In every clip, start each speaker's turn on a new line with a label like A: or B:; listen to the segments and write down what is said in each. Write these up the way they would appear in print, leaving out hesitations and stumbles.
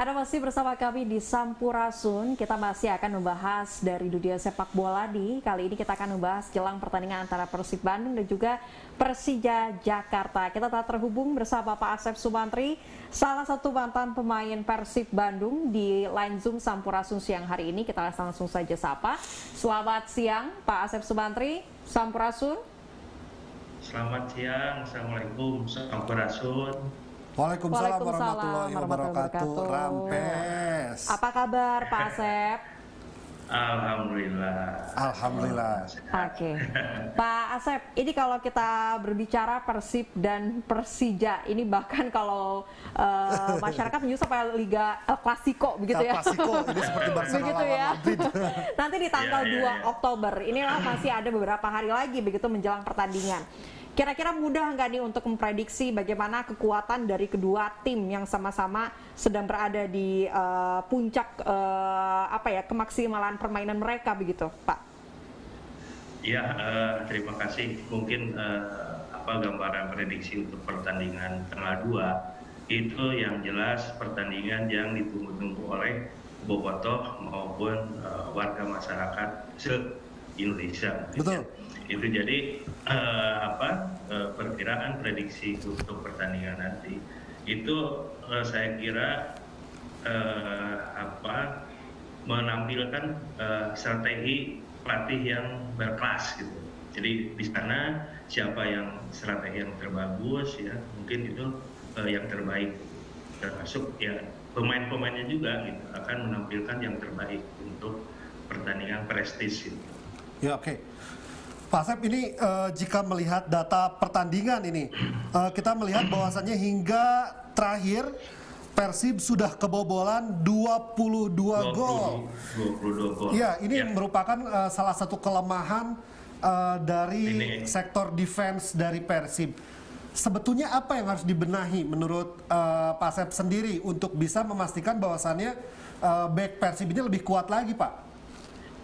A: Anda masih bersama kami di Sampurasun. Kita masih akan membahas dari dunia sepak bola kali ini kita akan membahas jelang pertandingan antara Persib Bandung dan juga Persija Jakarta. Kita telah terhubung bersama Pak Asep Sumantri, salah satu mantan pemain Persib Bandung di line Zoom Sampurasun siang hari ini. Kita langsung saja sapa. Selamat siang Pak Asep Sumantri, Sampurasun.
B: Selamat siang, Assalamualaikum, Sampurasun.
C: Waalaikumsalam warahmatullahi wabarakatuh. Rampes.
A: Apa kabar Pak Asep?
B: Alhamdulillah.
C: Alhamdulillah.
A: Oke. Pak Asep, ini kalau kita berbicara Persib dan Persija, ini bahkan kalau masyarakat menyusul pada Liga Klasiko begitu ya.
C: Klasiko, ini seperti Barcelona
A: begitu ya.
C: Madrid.
A: Nanti di tanggal 2 Oktober, inilah masih ada beberapa hari lagi begitu menjelang pertandingan. Kira-kira mudah nggak nih untuk memprediksi bagaimana kekuatan dari kedua tim yang sama-sama sedang berada di puncak kemaksimalan permainan mereka begitu, Pak?
B: Ya, terima kasih. Mungkin gambaran prediksi untuk pertandingan tanggal 2 itu yang jelas pertandingan yang ditunggu-tunggu oleh bobotoh maupun warga masyarakat se-Indonesia.
C: Betul.
B: Itu jadi perkiraan prediksi untuk pertandingan nanti itu saya kira menampilkan strategi pelatih yang berkelas gitu. Jadi di sana siapa yang strategi yang terbagus ya mungkin itu yang terbaik, termasuk ya pemain-pemainnya juga gitu akan menampilkan yang terbaik untuk pertandingan prestis gitu.
C: Ya, oke. Pak Asep, ini jika melihat data pertandingan ini, kita melihat bahwasannya hingga terakhir Persib sudah kebobolan 22 gol.
B: 22 gol.
C: Ya, ini merupakan salah satu kelemahan dari sektor defense dari Persib. Sebetulnya apa yang harus dibenahi menurut Pak Asep sendiri untuk bisa memastikan bahwasannya back Persib ini lebih kuat lagi, Pak?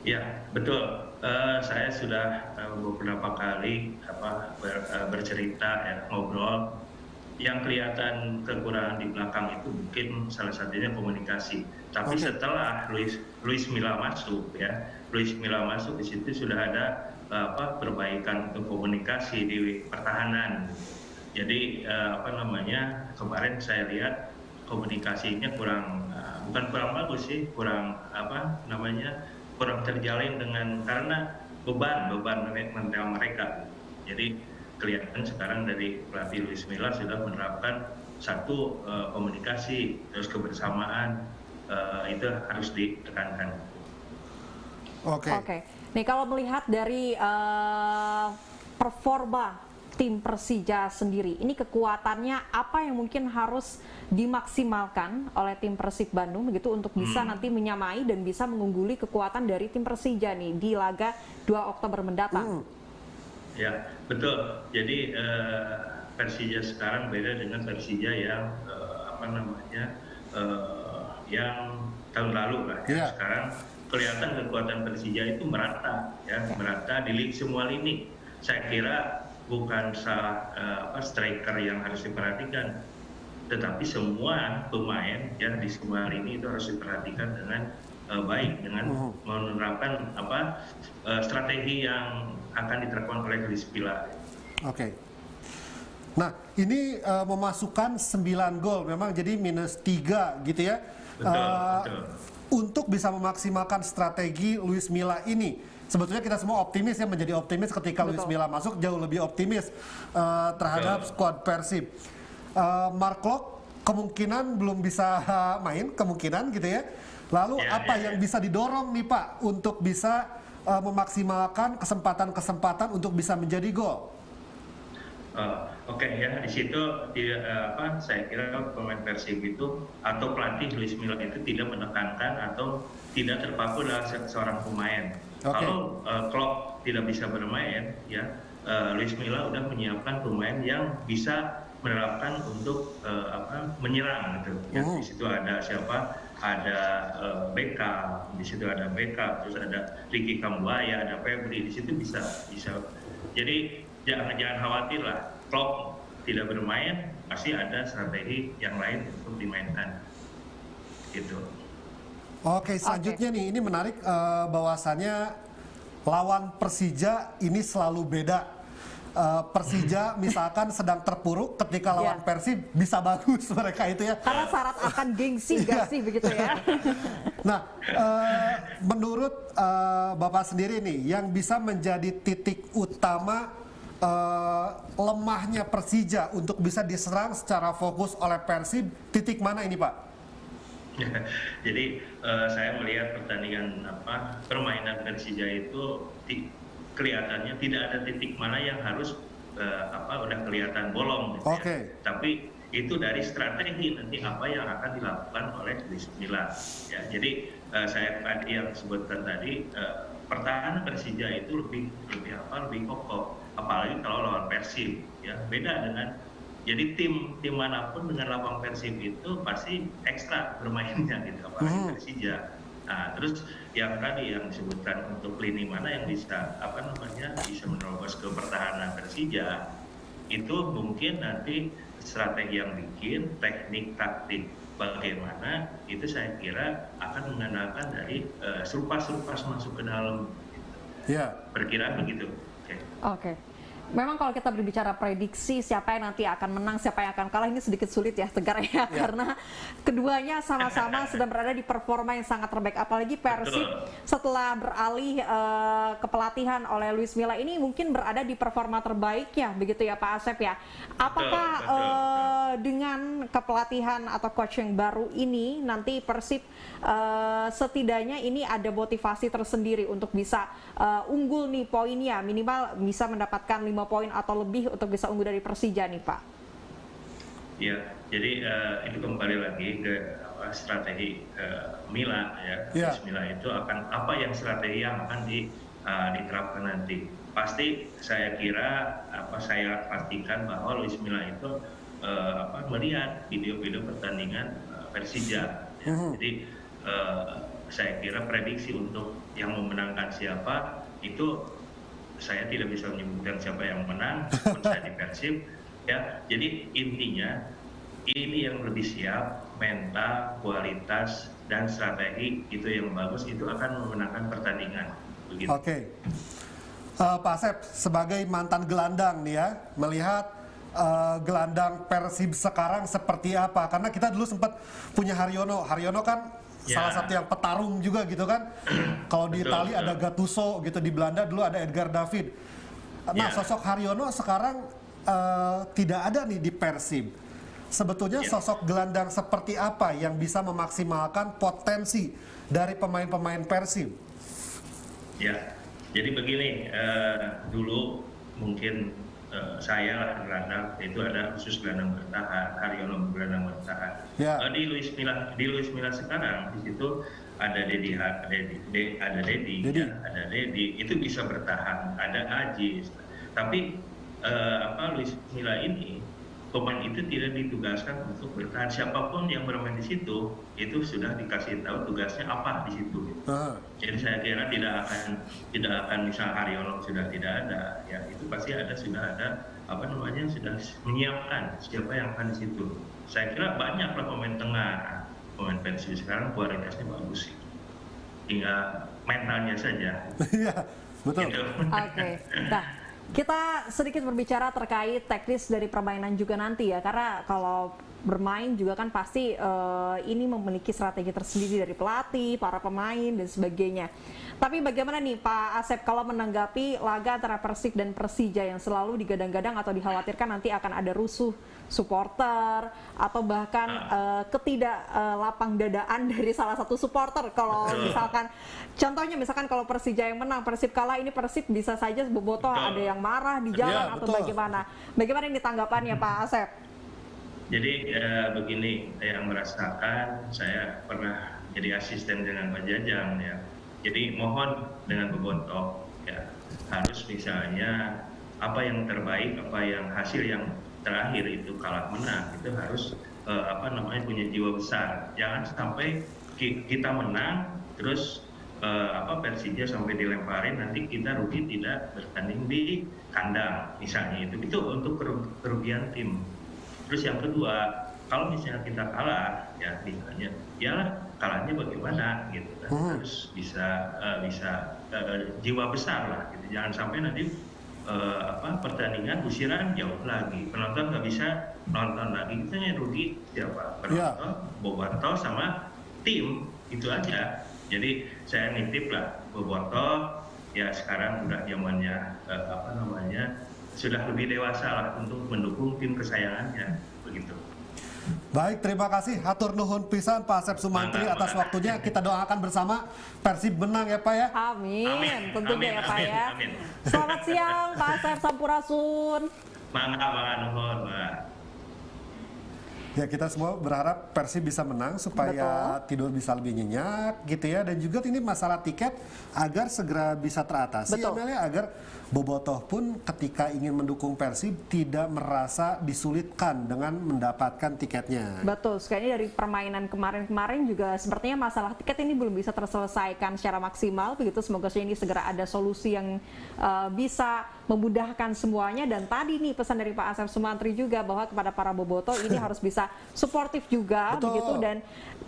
B: Ya, betul. Saya sudah beberapa kali bercerita ya, ngobrol. Yang kelihatan kekurangan di belakang itu mungkin salah satunya komunikasi. Tapi setelah Luis Milla masuk ya, Luis Milla masuk di situ sudah ada perbaikan untuk komunikasi di pertahanan. Jadi kemarin saya lihat komunikasinya bukan kurang bagus sih, kurang terjalin karena beban mental mereka. Jadi kelihatan sekarang dari pelatih Luis Milla sudah menerapkan satu komunikasi terus kebersamaan itu harus ditekankan.
A: Oke. Nih kalau melihat dari performa tim Persija sendiri, ini kekuatannya apa yang mungkin harus dimaksimalkan oleh tim Persib Bandung begitu untuk bisa nanti menyamai dan bisa mengungguli kekuatan dari tim Persija nih di laga 2 Oktober mendatang?
B: Ya, betul. Jadi Persija sekarang beda dengan Persija yang yang tahun lalu lah. Ya. Sekarang kelihatan kekuatan Persija itu merata di semua lini. Saya kira bukan striker yang harus diperhatikan, tetapi semua pemain ya di semua lini itu harus diperhatikan dengan baik dengan menerapkan strategi yang akan diterapkan oleh Luis Milla.
C: Oke. Nah, ini memasukkan 9 gol, memang jadi -3 gitu ya.
B: Betul.
C: Untuk bisa memaksimalkan strategi Luis Milla ini, sebetulnya kita semua optimis ya, menjadi optimis ketika Luis Milla masuk, jauh lebih optimis terhadap skuad Persib. Mark Klok kemungkinan belum bisa main, kemungkinan gitu ya. Lalu apa yang bisa didorong nih Pak untuk bisa memaksimalkan kesempatan-kesempatan untuk bisa menjadi gol?
B: Ya, di situ saya kira pemain Persib itu atau pelatih Luis Milla itu tidak menekankan atau tidak terpaku dalam seorang pemain. Kalau Klopp tidak bisa bermain, ya Luis Milla udah menyiapkan pemain yang bisa menerapkan untuk menyerang gitu. Ya, di situ ada siapa? Ada Beckham, di situ ada Beckham, terus ada Ricky Kambuaya, ada Febri, di situ bisa. Jadi jangan khawatir lah, Klopp tidak bermain, pasti ada strategi yang lain untuk dimainkan. gitu.
C: Oke, selanjutnya nih, ini menarik bahwasannya lawan Persija ini selalu beda. Persija misalkan sedang terpuruk, ketika lawan Persib bisa bagus mereka itu ya.
A: Karena syarat akan gengsi gak sih begitu ya.
C: Nah, menurut Bapak sendiri nih, yang bisa menjadi titik utama lemahnya Persija untuk bisa diserang secara fokus oleh Persib, titik mana ini Pak?
B: Jadi saya melihat pertandingan permainan Persija itu kelihatannya tidak ada titik mana yang harus udah kelihatan bolong gitu ya. Tapi itu dari strategi nanti apa yang akan dilakukan oleh Luis Milla ya. Jadi saya tadi yang sebutkan tadi pertahanan Persija itu lebih kokoh, apalagi kalau lawan Persib ya. Beda dengan jadi tim manapun dengan lapang Persib itu pasti ekstra bermainnya gitu, apalagi Persija. Nah, terus yang tadi yang disebutkan untuk lini mana yang bisa bisa menerobos ke pertahanan Persija, itu mungkin nanti strategi yang bikin, teknik taktik bagaimana itu saya kira akan mengandalkan dari serupas masuk ke dalam gitu. Perkiraan begitu.
A: Oke. Memang kalau kita berbicara prediksi siapa yang nanti akan menang, siapa yang akan kalah, ini sedikit sulit ya Tegar ya, karena keduanya sama-sama sedang berada di performa yang sangat terbaik. Apalagi Persib setelah beralih ke pelatihan oleh Luis Milla ini mungkin berada di performa terbaiknya, begitu ya Pak Asep ya. Apakah dengan kepelatihan atau coach yang baru ini nanti Persib setidaknya ini ada motivasi tersendiri untuk bisa unggul nih poinnya, minimal bisa mendapatkan 5 poin atau lebih untuk bisa unggul dari Persija nih Pak?
B: Ya, jadi itu kembali lagi ke strategi Milla ya. Milla itu akan strategi yang akan diterapkan nanti. Pasti saya kira saya pastikan bahwa Luis Milla itu melihat video-video pertandingan Persija. Ya. Jadi saya kira prediksi untuk yang memenangkan siapa itu saya tidak bisa menyebutkan siapa yang menang, pun saya di Persib ya. Jadi intinya ini yang lebih siap, mental, kualitas dan strategi itu yang bagus, itu akan memenangkan pertandingan. Begitu.
C: Oke. Pak Asep, sebagai mantan gelandang nih ya, melihat gelandang Persib sekarang seperti apa? Karena kita dulu sempat punya Haryono kan salah satu yang petarung juga gitu kan. Kalau di Italia ada Gattuso gitu, di Belanda dulu ada Edgar David. Nah, sosok Haryono sekarang tidak ada nih di Persib. Sebetulnya sosok gelandang seperti apa yang bisa memaksimalkan potensi dari pemain-pemain Persib?
B: Ya, jadi begini, dulu mungkin saya lah gelandang, itu ada khusus gelandang bertahan, Haryono gelandang bertahan. Di Luis Milla sekarang di situ ada Dedi, itu bisa bertahan, ada Ajis. Tapi Luis Milla ini pemain itu tidak ditugaskan untuk bertahan. Siapapun yang bermain di situ itu sudah dikasih tahu tugasnya apa di situ. Jadi saya kira tidak akan misal Haryono sudah tidak ada, ya itu pasti sudah ada sudah menyiapkan siapa yang akan di situ. Saya kira banyaklah pemain tengah, pemain Persib sekarang kualitasnya bagus sih. Tinggal mentalnya saja.
C: Iya, betul.
B: Gitu.
A: Oke. Nah, kita sedikit berbicara terkait teknis dari permainan juga nanti ya, karena kalau bermain juga kan pasti ini memiliki strategi tersendiri dari pelatih, para pemain dan sebagainya. Tapi bagaimana nih Pak Asep kalau menanggapi laga antara Persib dan Persija yang selalu digadang-gadang atau dikhawatirkan nanti akan ada rusuh supporter atau bahkan ketidaklapang dadaan dari salah satu supporter. Kalau misalkan contohnya kalau Persija yang menang, Persib kalah, ini Persib bisa saja bobotoh ada yang marah di jalan atau bagaimana? Bagaimana ini tanggapannya Pak Asep?
B: Jadi begini, yang merasakan, saya pernah jadi asisten dengan Pak Jajang ya. Jadi mohon dengan bobotoh ya, harus misalnya apa yang terbaik, apa yang hasil yang terakhir itu kalah menang itu harus punya jiwa besar. Jangan sampai kita menang terus Persija sampai dilemparin, nanti kita rugi tidak bertanding di kandang misalnya, itu untuk kerugian tim. Terus yang kedua, kalau misalnya kita kalah, ya ditanya, ya kalahnya bagaimana gitu kan. Harus bisa jiwa besar lah gitu. Jangan sampai nanti pertandingan usiran jauh lagi, penonton nggak bisa nonton lagi, kita yang rugi siapa? Penonton, Boboto sama tim, itu aja. Jadi saya nitip lah Boboto, ya sekarang udah zamannya sudah lebih dewasa lah untuk mendukung tim kesayangannya, begitu.
C: Baik, terima kasih. Hatur nuhun pisan Pak Asep Sumantri atas waktunya. Kita doakan bersama Persib menang ya Pak ya.
A: Amin, tentunya ya Pak ya.
B: Amin.
A: Selamat siang Pak Asep Sampurasun.
B: Mangga nuhun, Mbak.
C: Ya, kita semua berharap Persib bisa menang supaya tidur bisa lebih nyenyak gitu ya, dan juga ini masalah tiket agar segera bisa teratasi ya Mel ya, agar Bobotoh pun ketika ingin mendukung Persib tidak merasa disulitkan dengan mendapatkan tiketnya.
A: Betul, sekali dari permainan kemarin-kemarin juga sepertinya masalah tiket ini belum bisa terselesaikan secara maksimal, begitu semoga ini segera ada solusi yang bisa memudahkan semuanya. Dan tadi nih pesan dari Pak Asep Sumantri juga bahwa kepada para Bobotoh ini harus bisa suportif juga. Betul. Begitu, dan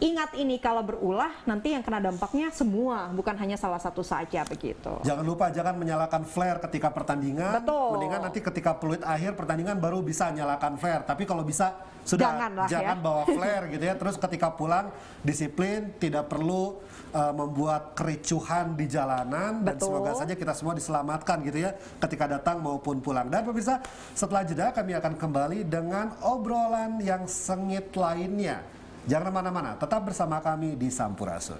A: ingat ini kalau berulah nanti yang kena dampaknya semua, bukan hanya salah satu saja begitu.
C: Jangan lupa jangan menyalakan flare ketika pertandingan.
A: Betul.
C: Mendingan nanti ketika peluit akhir pertandingan baru bisa nyalakan flare. Tapi kalau bisa sudah jangan bawa flare gitu ya. Terus ketika pulang disiplin, tidak perlu membuat kericuhan di jalanan. Dan semoga saja kita semua diselamatkan gitu ya ketika datang maupun pulang. Dan pemirsa, setelah jeda kami akan kembali dengan obrolan yang sengit lainnya. Jangan kemana-mana, tetap bersama kami di Sampurasun.